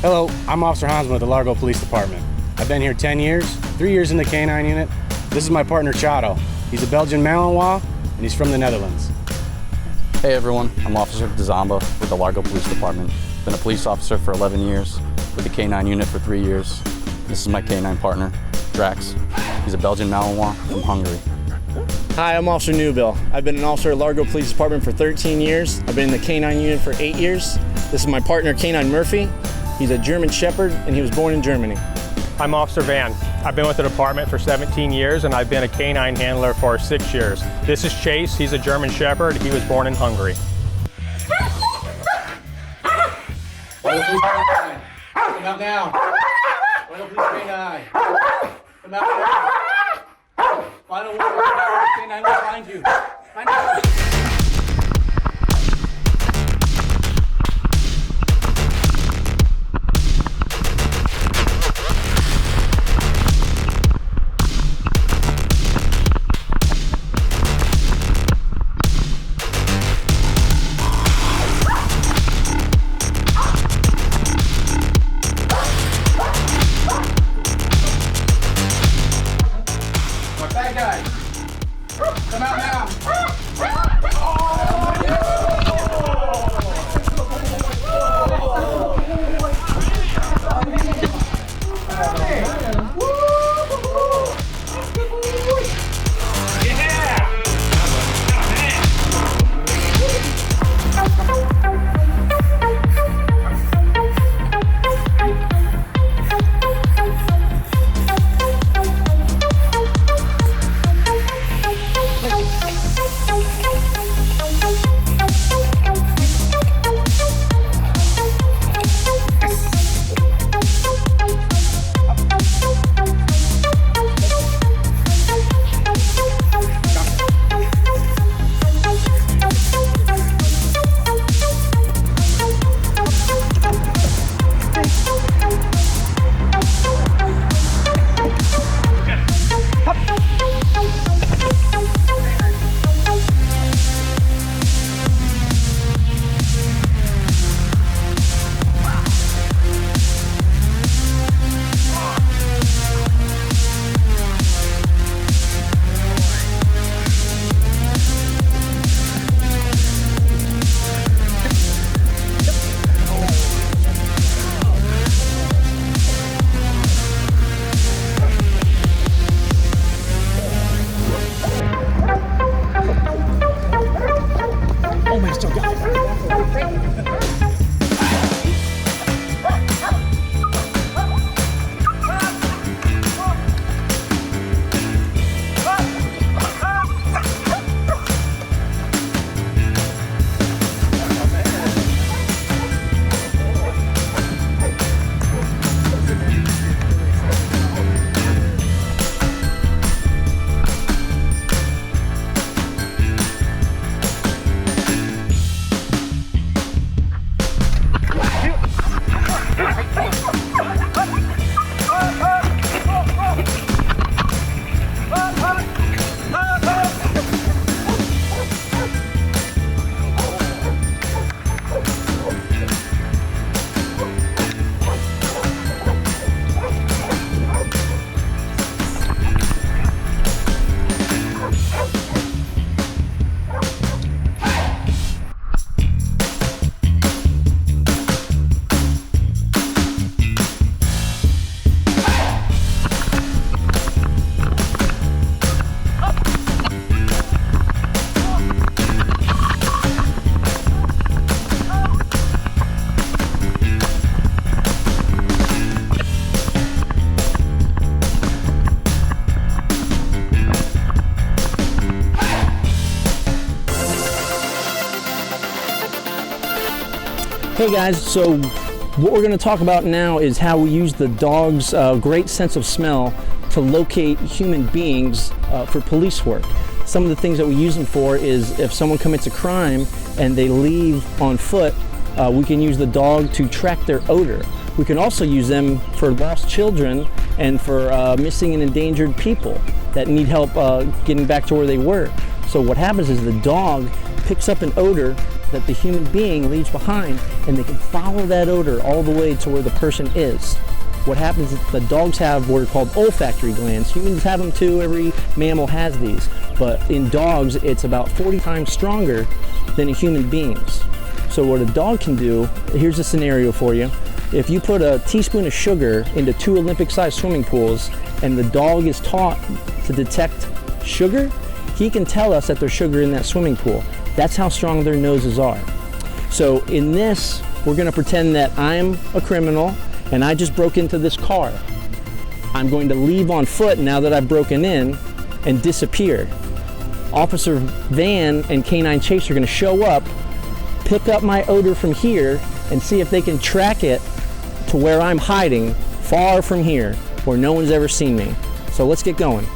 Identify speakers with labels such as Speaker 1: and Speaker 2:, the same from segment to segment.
Speaker 1: Hello, I'm Officer Hansman with the Largo Police Department. I've been here 10 years, 3 years in the K-9 unit. This is my partner, Chato. He's a Belgian Malinois, and he's from the Netherlands.
Speaker 2: Hey everyone, I'm Officer Dzamba with the Largo Police Department. Been a police officer for 11 years, with the K-9 unit for 3 years. This is my K-9 partner, Drax. He's a Belgian Malinois from Hungary.
Speaker 3: Hi, I'm Officer Newbill. I've been an officer at Largo Police Department for 13 years. I've been in the K-9 unit for 8 years. This is my partner, K-9 Murphy. He's a German Shepherd, and he was born in Germany.
Speaker 4: I'm Officer Van. I've been with the department for 17 years, and I've been a K-9 handler for 6 years. This is Chase. He's a German Shepherd. He was born in Hungary.
Speaker 1: Come out now. Largo Police K-9. Come out now. Final word. K-9 will find you. Find out. Bad guy. Come out now.
Speaker 3: Hey guys, so what we're going to talk about now is how we use the dog's great sense of smell to locate human beings for police work. Some of the things that we use them for is if someone commits a crime and they leave on foot, we can use the dog to track their odor. We can also use them for lost children and for missing and endangered people that need help getting back to where they were. So what happens is the dog picks up an odor that the human being leaves behind, and they can follow that odor all the way to where the person is. What happens is the dogs have what are called olfactory glands. Humans have them too, every mammal has these. But in dogs, it's about 40 times stronger than a human being's. So what a dog can do, here's a scenario for you. If you put a teaspoon of sugar into 2 Olympic-sized swimming pools and the dog is taught to detect sugar, he can tell us that there's sugar in that swimming pool. That's how strong their noses are. So in this, we're gonna pretend that I'm a criminal and I just broke into this car. I'm going to leave on foot now that I've broken in and disappear. Officer Van and K-9 Chase are gonna show up, pick up my odor from here, and see if they can track it to where I'm hiding, far from here, where no one's ever seen me. So let's get going.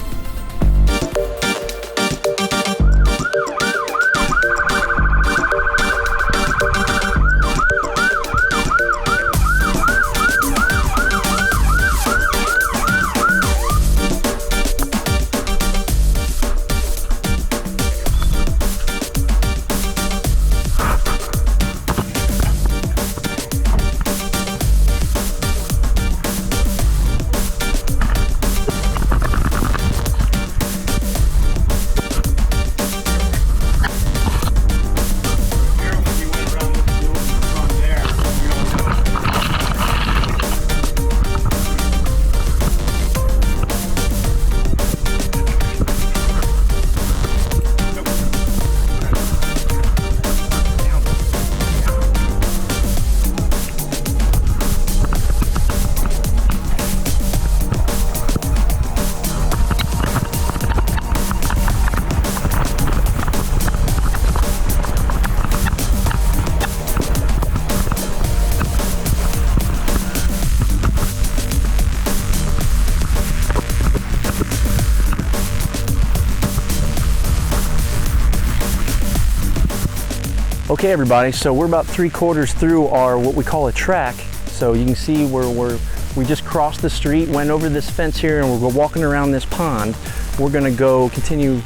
Speaker 3: Okay everybody, so we're about 3/4 through our what we call a track. So you can see we just crossed the street, went over this fence here, and we're walking around this pond. We're gonna go continue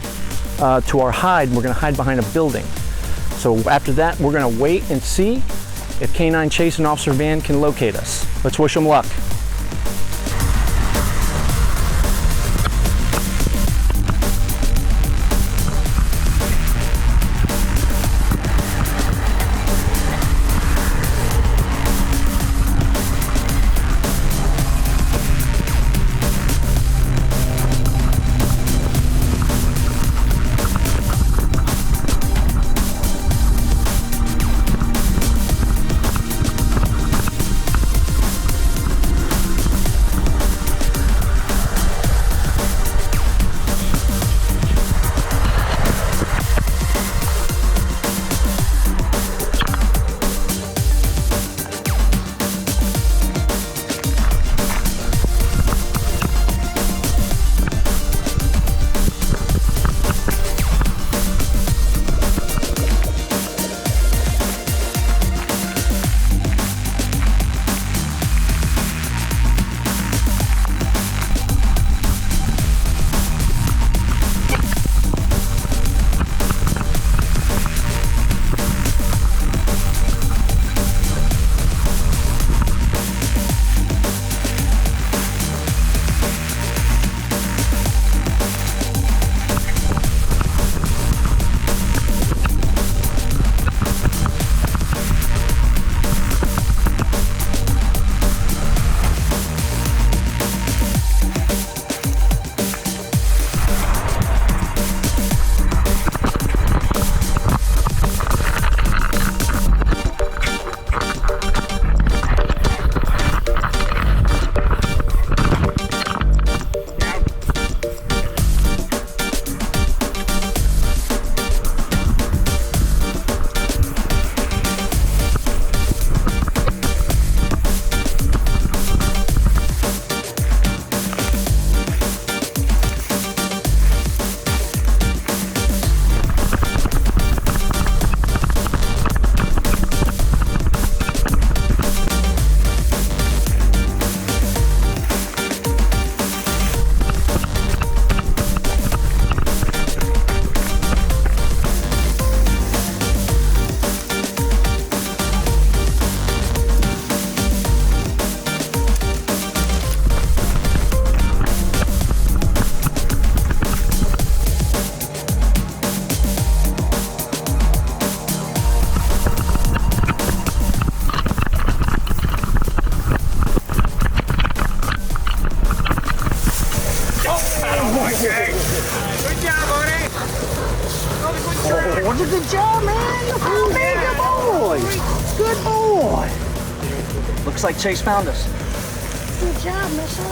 Speaker 3: to our hide. We're gonna hide behind a building. So after that, we're gonna wait and see if K-9 Chase and Officer Van can locate us. Let's wish them luck. Georgia. Good job, man. You found me. Good boy. Good boy. Looks like Chase found us. Good job, mister.